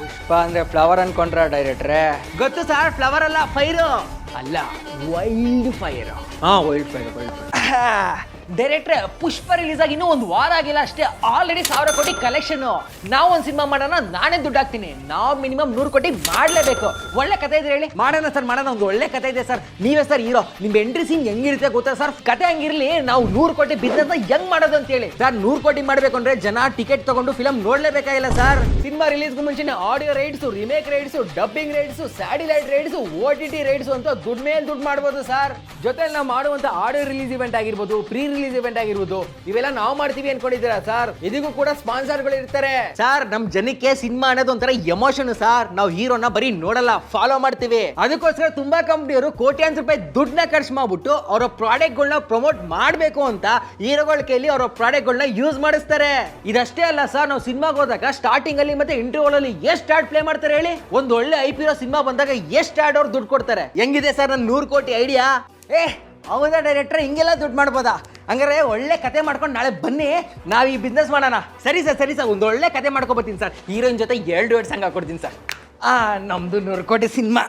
ಪುಷ್ಪ ಅಂದ್ರೆ ಫ್ಲವರ್ ಅನ್ಕೊಂಡ್ರ ಡೈರೆಕ್ಟ್ರೆ? ಗೊತ್ತು ಸರ್, ಫ್ಲವರ್ ಅಲ್ಲ, ಫೈರು. ಅಲ್ಲ, ವೈಲ್ಡ್ ಫೈರ್. Wild fire. ಡೈರೆಕ್ಟ್ರೆ, ಪುಷ್ಪ ರಿಲೀಸ್ ಆಗಿ ಇನ್ನೂ 1 ವಾರ ಆಗಿಲ್ಲ ಅಷ್ಟೇ, ಆಲ್ರೆಡಿ 1000 ಕೋಟಿ ಕಲೆಕ್ಷನ್. ನಾವು ಒಂದು ಸಿನಿಮಾ ಮಾಡೋಣ, ನಾನೇ ದುಡ್ಡು ಹಾಕ್ತೀನಿ. ನಾವು ಮಿನಿಮಮ್ 100 ಕೋಟಿ ಮಾಡ್ಲೇಬೇಕು. ಒಳ್ಳೆ ಕತೆ ಇದೆ ಹೇಳಿ. ಮಾಡೋಣ ಸರ್, ಮಾಡೋಣ. ಒಂದು ಒಳ್ಳೆ ಕತೆ ಇದೆ ಸರ್. ನೀವೇ ಸರ್ ಹೀರೋ. ನಿಮ್ ಎಂಟ್ರಿ ಸೀನ್ ಹೆಂಗಿರುತ್ತೆ ಗೊತ್ತಾ ಸರ್? ಕತೆ ಹಂಗಿರ್ಲಿ, ನಾವು 100 ಕೋಟಿ ಬಿಸ್ನೆಸ್ ಹೆಂಗ್ ಮಾಡೋದು ಅಂತ ಹೇಳಿ. ಸರ್ 100 ಕೋಟಿ ಮಾಡ್ಬೇಕು ಅಂದ್ರೆ ಜನ ಟಿಕೆಟ್ ತಗೊಂಡು ಫಿಲಮ್ ನೋಡ್ಲೇಬೇಕಾಗಿಲ್ಲ ಸರ್. ಸಿನಿಮಾ ರಿಲೀಸ್ಗೂ ಮುಂಚೆನೆ audio rights, remake rights, dubbing rights, satellite rights, OTT rights ಅಂತ ದುಡ್ಡು ಮೇಲೆ ದುಡ್ಡು ಮಾಡ್ಬೋದು ಸರ್. ಜೊತೆಲಿ ನಾವು ಮಾಡುವಂತ ಆಡಿಯೋ ರಿಲೀಸ್ ಇವೆಂಟ್ ಆಗಿರ್ಬೋದು, ಪ್ರೀ ರಿಲೀಸ್ ಇವೆಂಟ್ ಆಗಿರ್ಬೋದು, ಇವೆಲ್ಲ ನಾವು ಮಾಡ್ತೀವಿ ಅನ್ಕೊಂಡಿದ್ದೀರಾ ಸರ್? ಇದಕ್ಕೂ ಕೂಡ ಸ್ಪಾನ್ಸರ್ಗಳು ಇರ್ತಾರೆ ಸರ್. ನಮ್ ಜನಕ್ಕೆ ಸಿನಿಮಾ ಅನ್ನೋದು ಒಂಥರ ಎಮೋಷನ್ ಸರ್. ನಾವು ಹೀರೋನ ಬರೀ ನೋಡಲ್ಲ, ಫಾಲೋ ಮಾಡ್ತೀವಿ. ಅದಕ್ಕೋಸ್ಕರ ತುಂಬಾ ಕಂಪ್ನಿಯವರು ಕೋಟ್ಯಾಂತರ ರೂಪಾಯಿ ದುಡ್ಡನ್ನ ಖರ್ಚು ಮಾಡ್ಬಿಟ್ಟು ಅವರ ಪ್ರಾಡಕ್ಟ್ಗಳನ್ನ ಪ್ರಮೋಟ್ ಮಾಡಬೇಕು ಅಂತ ಹೀರೋಗಳ ಕೈಲಿ ಅವರ ಪ್ರಾಡಕ್ಟ್ಗಳನ್ನ ಯೂಸ್ ಮಾಡಿಸ್ತಾರೆ. ಇದಷ್ಟೇ ಅಲ್ಲ ಸರ್, ನಾವು ಸಿನಿಮಾಗೆ ಹೋದಾಗ ಸ್ಟಾರ್ಟಿಂಗ್ ಅಲ್ಲಿ ಮತ್ತೆ ಇಂಟರ್ವಲ್ ಅಲ್ಲಿ ಎಷ್ಟು ಆಡ್ ಪ್ಲೇ ಮಾಡ್ತಾರೆ ಹೇಳಿ? ಒಂದು ಒಳ್ಳೆ IP ಇರೋ ಸಿನಿಮಾ ಬಂದಾಗ ಎಷ್ಟು ಆಡ್ ಅವ್ರು ದುಡ್ಡು ಕೊಡ್ತಾರೆ. ಹೆಂಗಿದೆ ಸರ್ ನನ್ನ 100 ಕೋಟಿ ಐಡಿಯಾ? ಹೌದಾ ಡೈರೆಕ್ಟರ್, ಹಿಂಗೆಲ್ಲ ದುಡ್ಡು ಮಾಡ್ಬೋದಾ? ಹಂಗಾರೆ ಒಳ್ಳೆ ಕತೆ ಮಾಡ್ಕೊಂಡು ನಾಳೆ ಬನ್ನಿ, ನಾವ್ ಈ ಬಿಸ್ನೆಸ್ ಮಾಡೋಣ. ಸರಿ ಸರ್, ಒಂದು ಒಳ್ಳೆ ಕತೆ ಮಾಡ್ಕೊಬತ್ತೀನಿ ಸರ್. ಹೀರೋಯಿನ್ ಜೊತೆ 2 ಸಾಂಗ್ ಹಾಕೊಡ್ತೀನಿ ಸರ್. ನಮ್ದು 100 ಕೋಟಿ ಸಿನಿಮಾ.